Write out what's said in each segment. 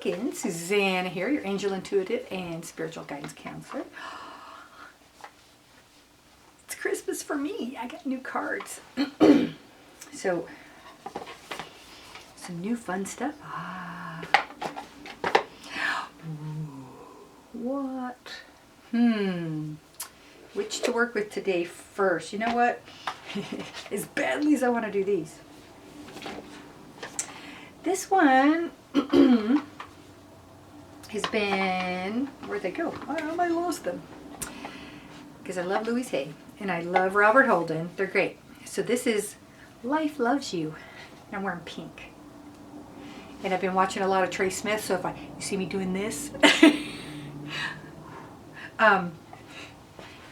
again, Susanna here, your angel intuitive and spiritual guidance counselor. It's Christmas for me. I got new cards. So, some new fun stuff. What? Which to work with today first? You know what? As badly as I want to do these. This one has been, where'd they go? Oh, I lost them. Because I love Louise Hay and I love Robert Holden. They're great. So this is Life Loves You. I'm wearing pink. And I've been watching a lot of Trey Smith, so if you see me doing this,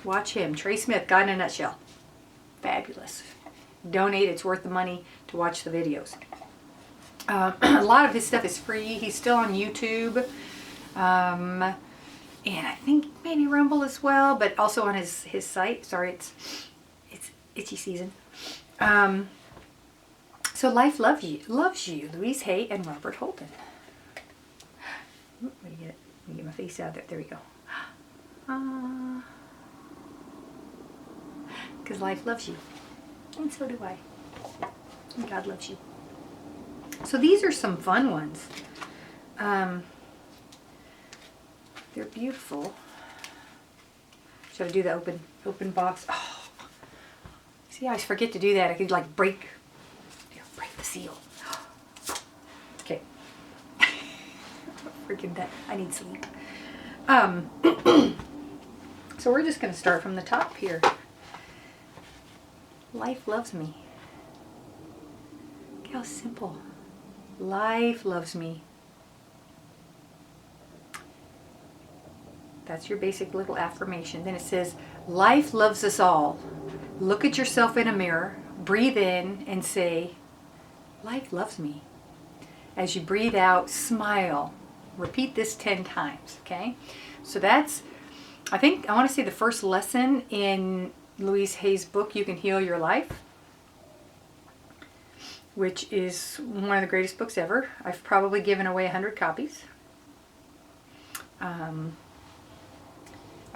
watch him. Trey Smith, God in a Nutshell. Fabulous. Donate, it's worth the money to watch the videos. A lot of his stuff is free. He's still on YouTube. And I think maybe Rumble as well, but also on his site. Sorry, it's itchy season. So Life Loves You, Louise Hay and Robert Holden. Where do you get it? Let me get my face out there. There we go. Because life loves you. And so do I. And God loves you. So these are some fun ones. They're beautiful. Should I do the open box? Oh. See, I always forget to do that. I could like break the seal. Okay. Freaking that. I need sleep. So we're just going to start from the top here. Life loves me. Look how simple. Life loves me. That's your basic little affirmation. Then it says, life loves us all. Look at yourself in a mirror, breathe in and say, life loves me. As you breathe out, smile. Repeat this 10 times, okay? So that's, I think, I want to say the first lesson in Louise Hay's book, You Can Heal Your Life, which is one of the greatest books ever. I've probably given away 100 copies.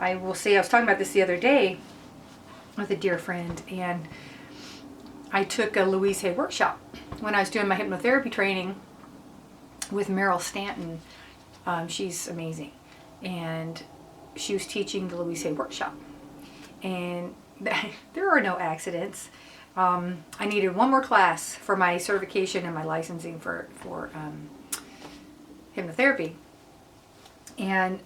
I will say, I was talking about this the other day with a dear friend, and I took a Louise Hay workshop when I was doing my hypnotherapy training with Meryl Stanton. She's amazing. And she was teaching the Louise Hay workshop. And there are no accidents. I needed one more class for my certification and my licensing for hypnotherapy. And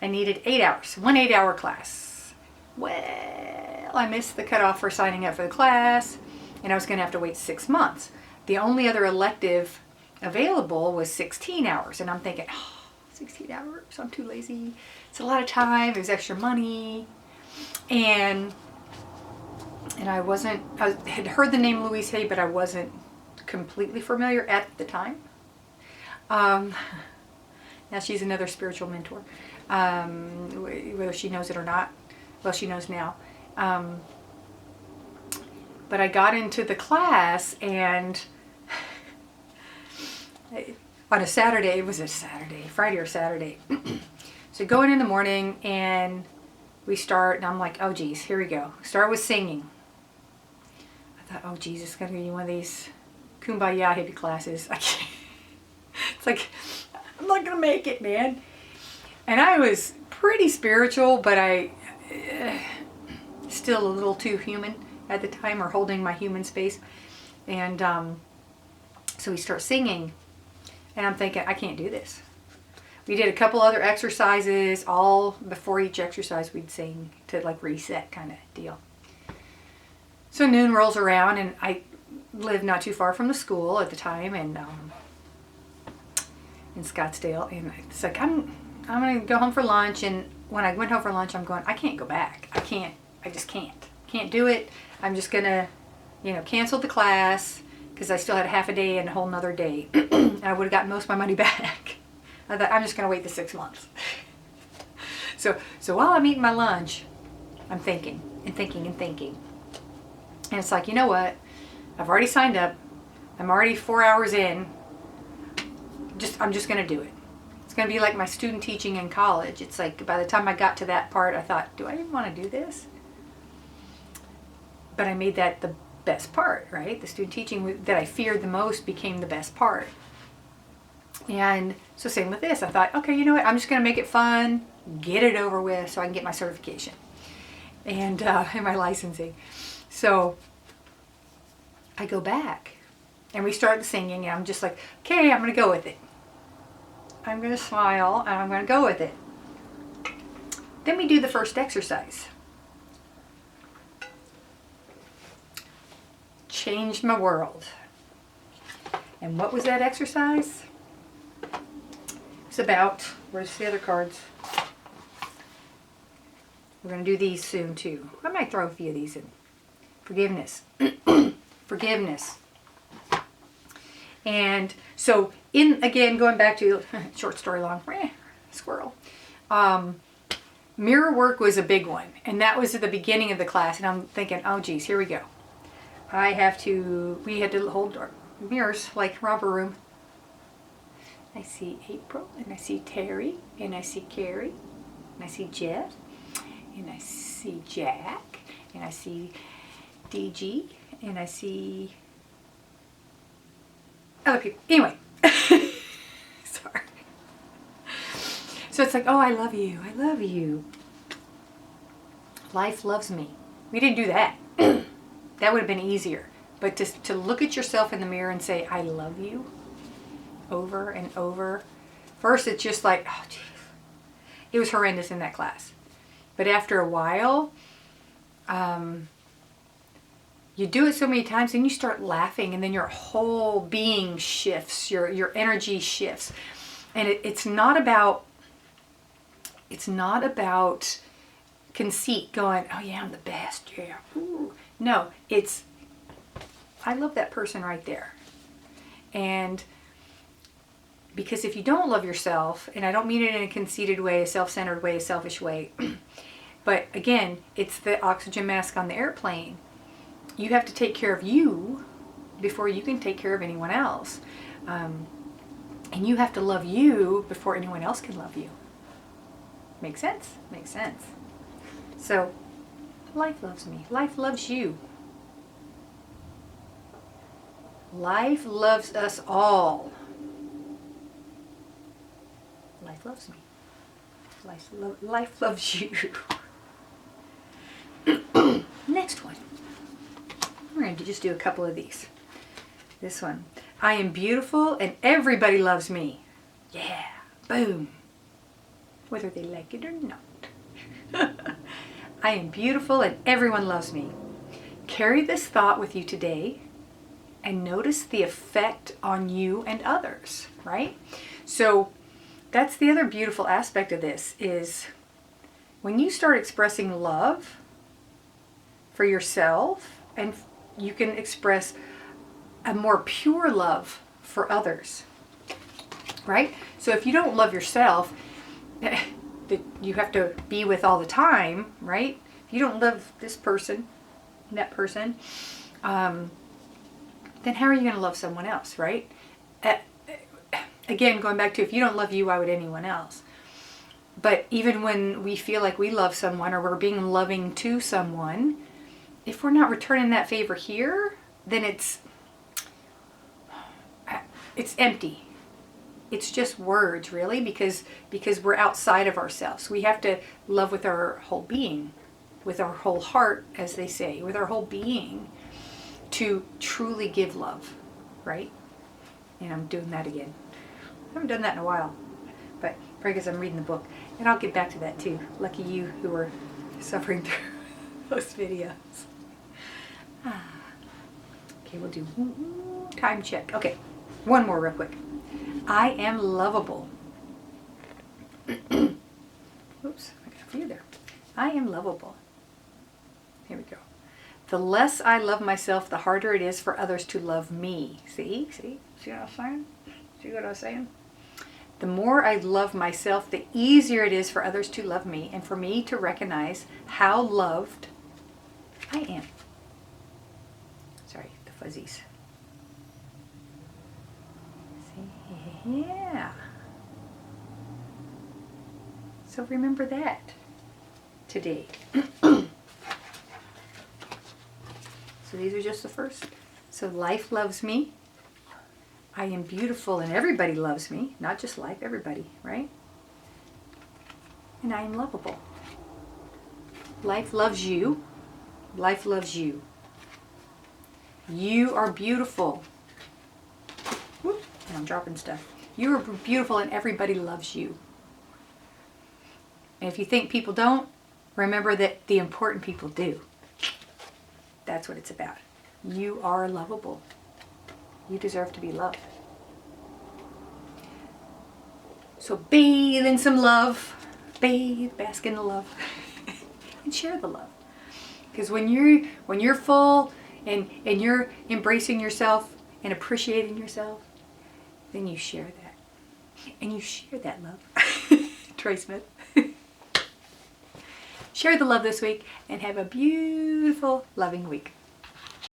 I needed 8 hours, one 8-hour class. Well, I missed the cutoff for signing up for the class, and I was going to have to wait 6 months. The only other elective available was 16 hours, and I'm thinking, 16 hours, I'm too lazy. It's a lot of time, there's extra money. And I had heard the name Louise Hay, but I wasn't completely familiar at the time. Now she's another spiritual mentor. Whether she knows it or not, well, she knows now. But I got into the class, and on a Saturday, it was a Saturday, Friday or Saturday. So going in the morning, and we start, and I'm like, oh geez, here we go. Start with singing. I thought, oh geez, it's gonna be one of these kumbaya hippie classes. I can't. It's like, I'm not gonna make it, man. And I was pretty spiritual, but I still a little too human at the time, or holding my human space. And so we start singing, and I'm thinking, I can't do this. We did a couple other exercises. All before each exercise, we'd sing to like reset kind of deal. So noon rolls around, and I lived not too far from the school at the time, and in Scottsdale. And it's like, I'm gonna go home for lunch. And when I went home for lunch, I'm going, I can't go back. I just can't do it. I'm just gonna, cancel the class, because I still had a half a day and a whole nother day. And I would have gotten most of my money back. I thought, I'm just gonna wait the 6 months. So while I'm eating my lunch, I'm thinking and thinking and thinking. And it's like, you know what? I've already signed up. I'm already 4 hours in. I'm just going to do it. It's going to be like my student teaching in college. It's like by the time I got to that part, I thought, do I even want to do this? But I made that the best part, right? The student teaching that I feared the most became the best part. And so same with this. I thought, okay, you know what? I'm just going to make it fun, get it over with so I can get my certification and my licensing. So I go back and we start singing and I'm just like, okay, I'm going to go with it. I'm going to smile and I'm going to go with it. Then we do the first exercise. Changed my world. And what was that exercise? It's about, where's the other cards? We're going to do these soon too. I might throw a few of these in. Forgiveness. Forgiveness. And so, again, going back to short story long, squirrel. Mirror work was a big one. And that was at the beginning of the class. And I'm thinking, oh geez, here we go. We had to hold our mirrors like romper room. I see April, and I see Terry, and I see Carrie, and I see Jeff, and I see Jack, and I see DG, and I see other people. Anyway, sorry. So it's like, oh, I love you. I love you. Life loves me. We didn't do that. That would have been easier. But just to look at yourself in the mirror and say, I love you, over and over. First, it's just like, oh, geez. It was horrendous in that class. But after a while, you do it so many times and you start laughing and then your whole being shifts, your energy shifts. And it's not about conceit going, oh yeah, I'm the best, yeah. Ooh. No, it's, I love that person right there. And because if you don't love yourself, and I don't mean it in a conceited way, a self-centered way, a selfish way, but again, it's the oxygen mask on the airplane. You have to take care of you before you can take care of anyone else. And you have to love you before anyone else can love you. Make sense? Makes sense. So, life loves me. Life loves you. Life loves us all. Life loves me. Life loves you. Next one. We're going to just do a couple of these. This one. I am beautiful and everybody loves me. Yeah. Boom. Whether they like it or not. I am beautiful and everyone loves me. Carry this thought with you today and notice the effect on you and others, right? So that's the other beautiful aspect of this is when you start expressing love for yourself, and you can express a more pure love for others, right? So if you don't love yourself, that you have to be with all the time, right? If you don't love this person, that person, then how are you going to love someone else, right? Again, going back to if you don't love you, why would anyone else? But even when we feel like we love someone or we're being loving to someone, if we're not returning that favor here, then it's empty. It's just words, really, because we're outside of ourselves. We have to love with our whole being, with our whole heart, as they say, with our whole being to truly give love, right? And I'm doing that again. I haven't done that in a while, but probably because I'm reading the book. And I'll get back to that too. Lucky you who are suffering through those videos. Okay, we'll do time check. Okay, one more real quick. I am lovable. Oops, I got a few there. I am lovable. Here we go. The less I love myself, the harder it is for others to love me. See what I was saying? See what I was saying? The more I love myself, the easier it is for others to love me and for me to recognize how loved I am. Sorry, the fuzzies. See? Yeah. So remember that today. So these are just the first. So life loves me. I am beautiful and everybody loves me. Not just life, everybody, right? And I am lovable. Life loves you. Life loves you. You are beautiful. Whoop, and I'm dropping stuff. You are beautiful and everybody loves you. And if you think people don't, remember that the important people do. That's what it's about. You are lovable. You deserve to be loved. So bathe in some love. Bathe, bask in the love. And share the love. Because when you're full and you're embracing yourself and appreciating yourself, then you share that. And you share that love. Troy Smith. Share the love this week and have a beautiful, loving week.